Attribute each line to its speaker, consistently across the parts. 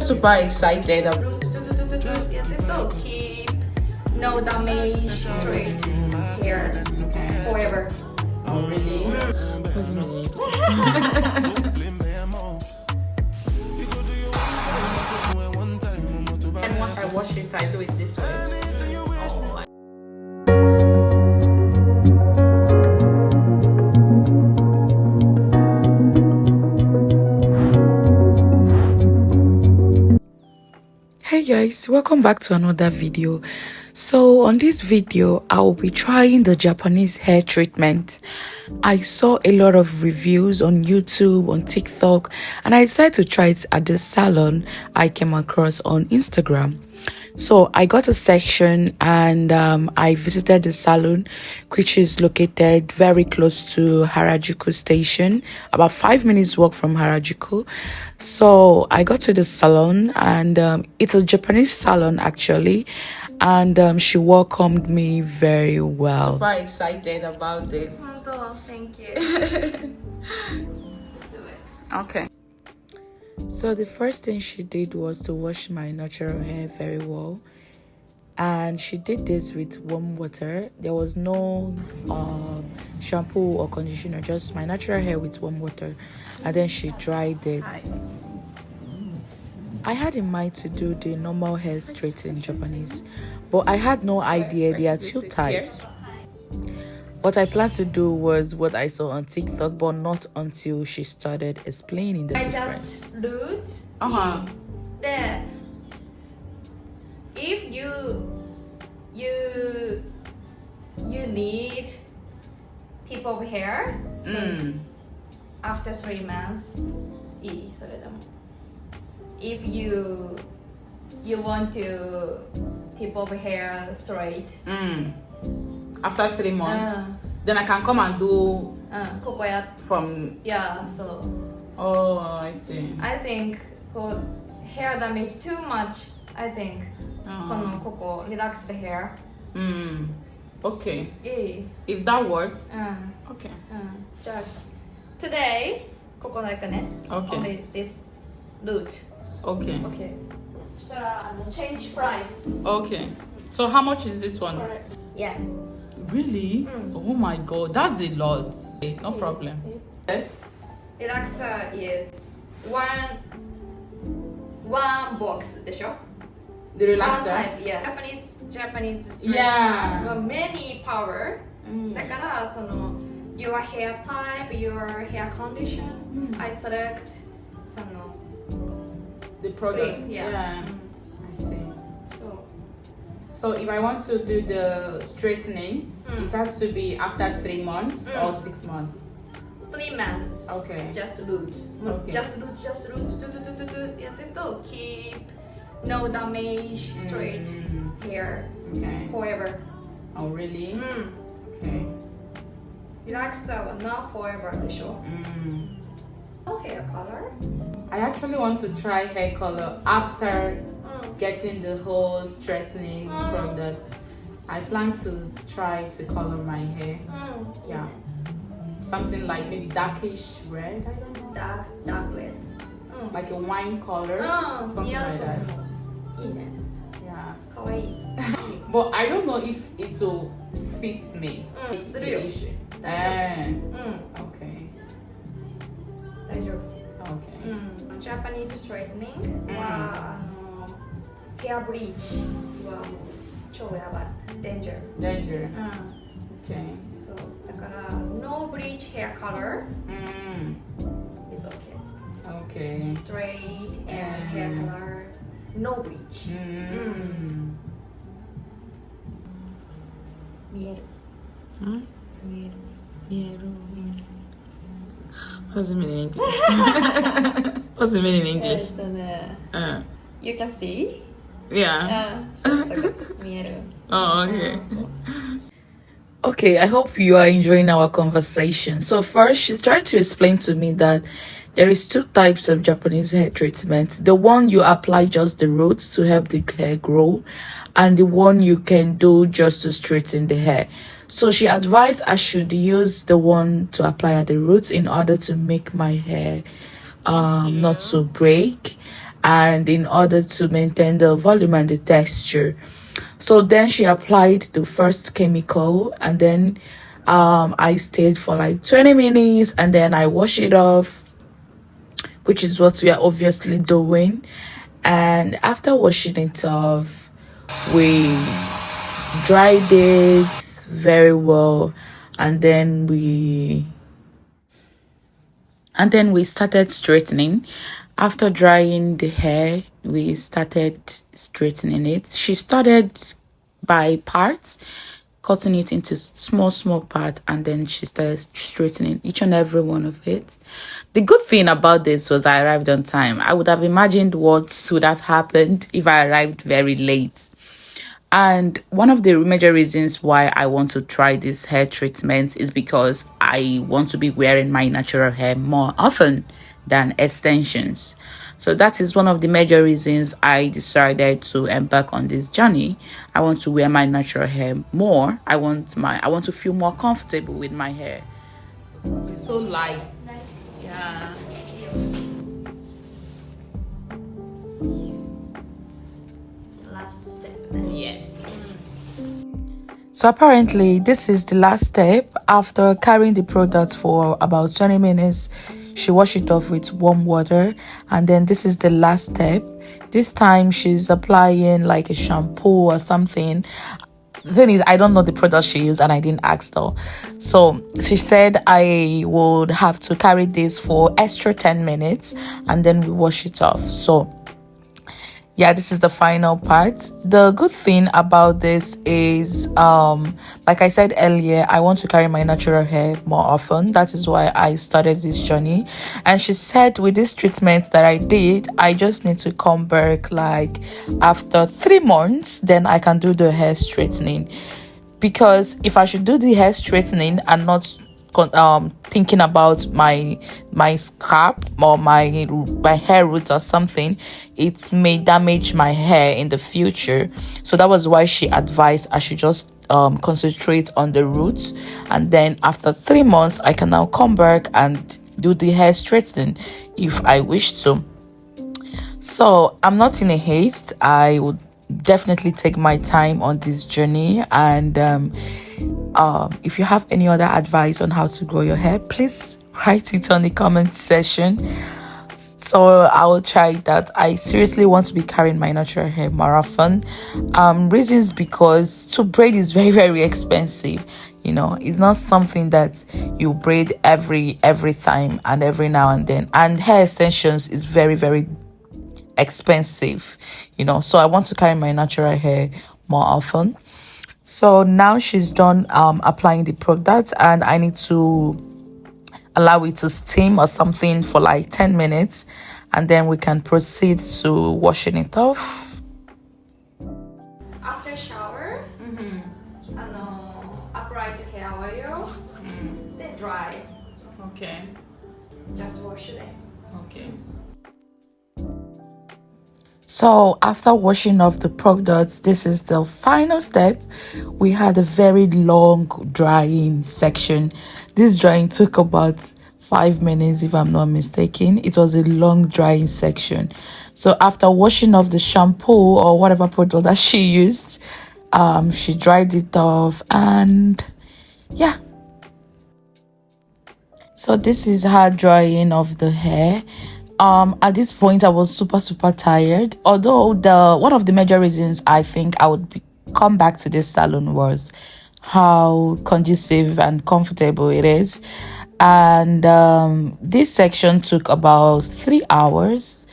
Speaker 1: Super excited.
Speaker 2: Keep no damage, straight hair forever.
Speaker 1: Oh, really? And once I wash it, I do it this way. Oh. Hey guys, welcome back to another video. So on this video I will be trying the Japanese hair treatment. I saw a lot of reviews on YouTube, on TikTok, and I decided to try it at the salon I came across on Instagram. So I got a section and I visited the salon, which is located very close to Harajuku station, about 5 minutes walk from Harajuku. So I got to the salon and it's a Japanese salon actually, and she welcomed me very well. Super excited about this.
Speaker 2: Oh, thank you. Let's do it.
Speaker 1: Okay. So the first thing she did was to wash my natural hair very well, and she did this with warm water. There was no shampoo or conditioner, just my natural hair with warm water, and then she dried it. I had in mind to do the normal hair straight in Japanese, but I had no idea there are two types. What I planned to do was what I saw on TikTok, but not until she started explaining the difference.
Speaker 2: I just looked. That if you need tip of hair, so after 3 months, if you want to tip of hair straight.
Speaker 1: After 3 months, then I can come and do from.
Speaker 2: Yeah, so.
Speaker 1: Oh, I see.
Speaker 2: I think for hair damage too much, I think koko relax the hair.
Speaker 1: Okay.
Speaker 2: Yeah.
Speaker 1: If that works. Okay.
Speaker 2: Just today, koko like only this root.
Speaker 1: Okay.
Speaker 2: Okay. Change price.
Speaker 1: Okay. So how much is this one?
Speaker 2: Yeah.
Speaker 1: Really? Oh my god, that's a lot. Okay, no problem.
Speaker 2: Relaxer is one box, でしょ?
Speaker 1: The relaxer?
Speaker 2: Type, yeah. Japanese straight.
Speaker 1: Yeah.
Speaker 2: Many power. だからその your hair type, your hair condition, I select その
Speaker 1: the product.
Speaker 2: Yeah.
Speaker 1: I see. So if I want to do the straightening, it has to be after 3 months or 6 months?
Speaker 2: 3 months.
Speaker 1: Okay.
Speaker 2: Just roots.
Speaker 1: Okay.
Speaker 2: Just roots. Keep no damage, straight hair.
Speaker 1: Okay.
Speaker 2: Forever.
Speaker 1: Oh really? Okay.
Speaker 2: Relaxer not forever, でしょ? No hair color.
Speaker 1: I actually want to try hair color after getting the whole straightening product. I plan to try to color my hair. Yeah. Something like maybe darkish red, I don't know.
Speaker 2: Dark red.
Speaker 1: Like a wine color. Something like that. Yeah.
Speaker 2: かわいい.
Speaker 1: But I don't know if it will fit me. It's the issue. Okay.
Speaker 2: 大丈夫.
Speaker 1: Okay.
Speaker 2: Japanese straightening はヘアブリーチはもう超やばい danger.
Speaker 1: Okay.
Speaker 2: So だから no bleach hair color is okay.
Speaker 1: Okay.
Speaker 2: Straight and hair color no bleach. 見える.
Speaker 1: What's the meaning in English? What's the meaning in English?
Speaker 2: You can see?
Speaker 1: Yeah.
Speaker 2: 見える.
Speaker 1: Oh, okay. Okay, I hope you are enjoying our conversation. So first, she's trying to explain to me that there is two types of Japanese hair treatment. The one you apply just the roots to help the hair grow, and the one you can do just to straighten the hair. So she advised I should use the one to apply at the roots in order to make my hair not to break. and in order to maintain the volume and the texture. So then she applied the first chemical, and then I stayed for like 20 minutes, and then I wash it off, which is what we are obviously doing. And after washing it off, we dried it very well, and then we started straightening. After drying the hair, we started straightening it. She started by parts, cutting it into small parts, and then she started straightening each and every one of it. The good thing about this was I arrived on time. I would have imagined what would have happened if I arrived very late. And one of the major reasons why I want to try this hair treatment is because I want to be wearing my natural hair more often than extensions. So that is one of the major reasons I decided to embark on this journey. I want to wear my natural hair more. I want to feel more comfortable with my hair. It's so light. Yeah.
Speaker 2: Last step.
Speaker 1: Yes. So apparently this is the last step. After carrying the product for about 20 minutes, she washed it off with warm water, and then this is the last step. This time she's applying like a shampoo or something. The thing is, I don't know the product she used, and I didn't ask her. So she said I would have to carry this for extra 10 minutes, and then we wash it off. So yeah, this is the final part. The good thing about this is, like I said earlier, I want to carry my natural hair more often. That is why I started this journey. And she said with this treatment that I did, I just need to come back like after 3 months, then I can do the hair straightening. Because if I should do the hair straightening and not thinking about my scalp or my hair roots or something, it may damage my hair in the future. So that was why she advised I should just concentrate on the roots, and then after 3 months I can now come back and do the hair straightening if I wish to. So I'm not in a haste. I would definitely take my time on this journey, and if you have any other advice on how to grow your hair, please write it on the comment section, so I will try that. I seriously want to be carrying my natural hair more often. Reasons because to braid is very, very expensive. You know, it's not something that you braid every time and every now and then, and hair extensions is very, very expensive, you know. So I want to carry my natural hair more often. So now she's done applying the product, and I need to allow it to steam or something for like 10 minutes, and then we can proceed to washing it off.
Speaker 2: After shower, apply the hair oil, then dry.
Speaker 1: Okay.
Speaker 2: Just wash it.
Speaker 1: Okay. So after washing off the products, this is the final step. We had a very long drying section. This drying took about 5 minutes, if I'm not mistaken. It was a long drying section. So after washing off the shampoo or whatever product that she used, she dried it off, and yeah. So this is her drying of the hair. At this point I was super tired, although one of the major reasons I think I would come back to this salon was how conducive and comfortable it is. And this section took about 3 hours,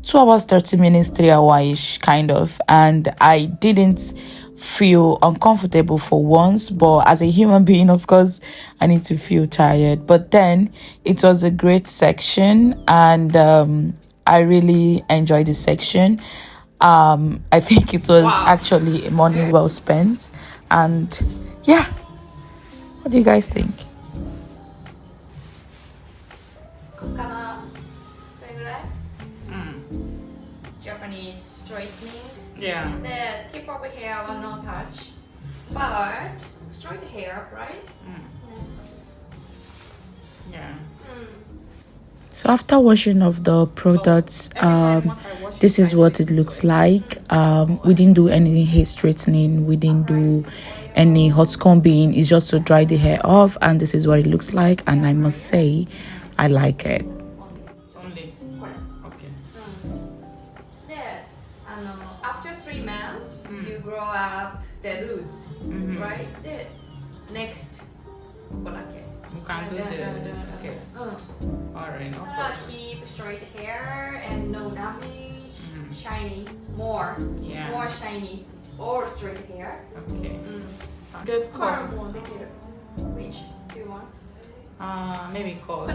Speaker 1: 2 hours 30 minutes, 3 hours kind of, and I didn't feel uncomfortable for once. But as a human being, of course, I need to feel tired. But then it was a great section, and I really enjoyed the section. I think it was actually a morning well spent. And yeah, what do you guys think?
Speaker 2: Japanese straightening.
Speaker 1: Yeah.
Speaker 2: The tip of the hair will not touch, but straight hair, right?
Speaker 1: Yeah. So after washing of the products, this is what it looks like. We didn't do any hair straightening, we didn't do any hot combing. It's just to dry the hair off, and this is what it looks like, and I must say I like it.
Speaker 2: Only. Okay. Yeah. After 3 months, you grow up the roots, right? The next.
Speaker 3: You can do the okay. Alright, no problem.
Speaker 2: Keep straight hair and no damage, shiny, more shiny, or straight hair.
Speaker 3: Okay. Good call.
Speaker 2: Which do you want?
Speaker 3: Maybe call.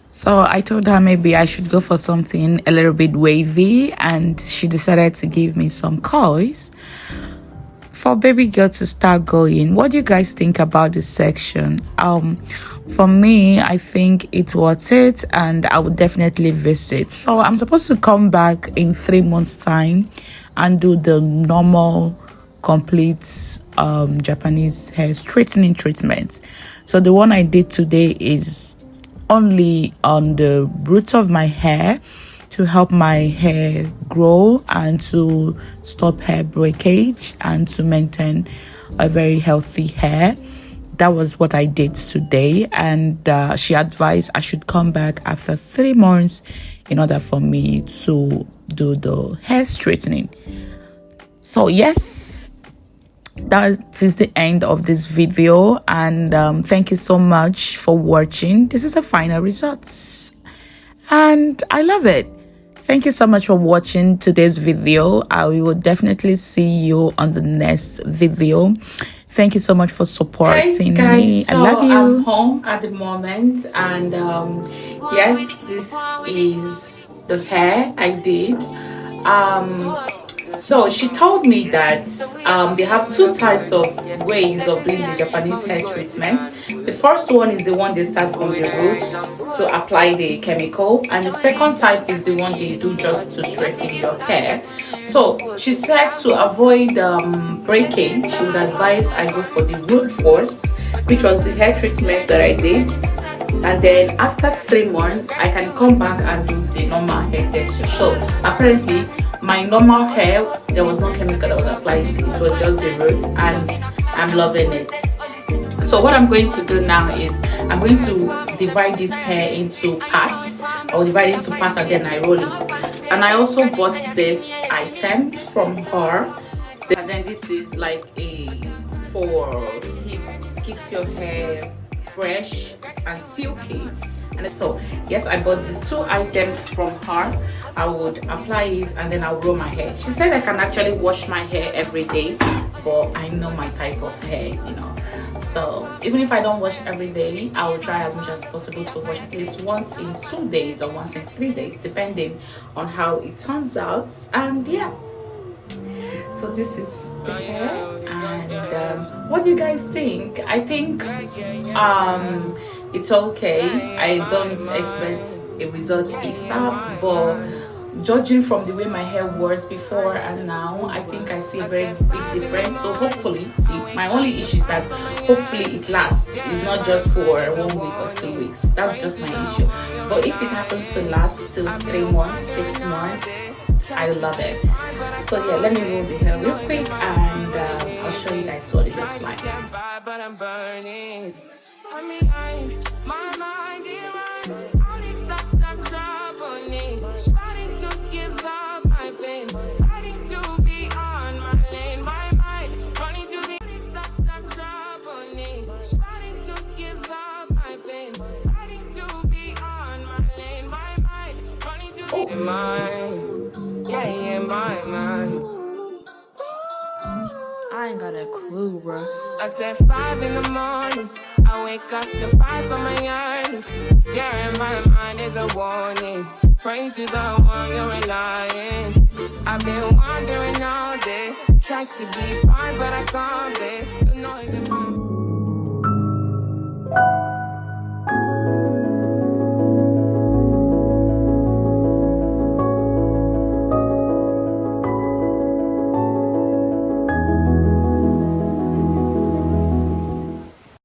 Speaker 1: So I told her maybe I should go for something a little bit wavy, and she decided to give me some coils for baby girl to start going. What do you guys think about this section? For me, I think it's worth it, and I would definitely visit. So I'm supposed to come back in 3 months time and do the normal complete Japanese hair straightening treatment. So the one I did today is only on the root of my hair to help my hair grow and to stop hair breakage and to maintain a very healthy hair. That was what I did today, and she advised I should come back after 3 months in order for me to do the hair straightening. So yes, that is the end of this video, and thank you so much for watching. This is the final results, and I love it. Thank you so much for watching today's video. I will definitely see you on the next video. Thank you so much for supporting me.
Speaker 3: So
Speaker 1: I love you.
Speaker 3: I'm home at the moment, and yes, this is the hair I did. So she told me that they have 2 types of ways of doing the Japanese hair treatment. The first one is the one they start from the roots to apply the chemical, and the second type is the one they do just to straighten your hair. So she said to avoid breakage, she would advise I go for the root first, which was the hair treatment that I did, and then after 3 months I can come back and do the normal hair texture. So apparently my normal hair, there was no chemical that was applied, it was just the roots, and I'm loving it. So what I'm going to do now is I'm going to divide this hair into parts. I'll divide it into parts and then I roll it. And I also bought this item from her, and then this is like it keeps your hair fresh and silky. And so yes, I bought these 2 items from her. I would apply it and then I'll roll my hair. She said I can actually wash my hair every day, but I know my type of hair, you know. So even if I don't wash every day, I will try as much as possible to wash at least once in 2 days or once in 3 days, depending on how it turns out. And yeah, so this is the hair, and what do you guys think? I think it's okay. I don't expect a result ASAP, but judging from the way my hair was before and now, I think I see a very big difference. So hopefully, my only issue is that hopefully it lasts. It's not just for 1 week or 2 weeks. That's just my issue. But if it happens to last till 3 months, 6 months, I love it. So yeah, let me roll the hair real quick, and I'll show you guys what it looks like.
Speaker 2: I ain't got a clue, bro.
Speaker 4: I said 5 in the morning. I wake up to 5 for my earnings. Yeah, in my mind is a warning. Pray to the one you're relying. I've been wandering all day. Tried to be fine, but I can't be. The noise is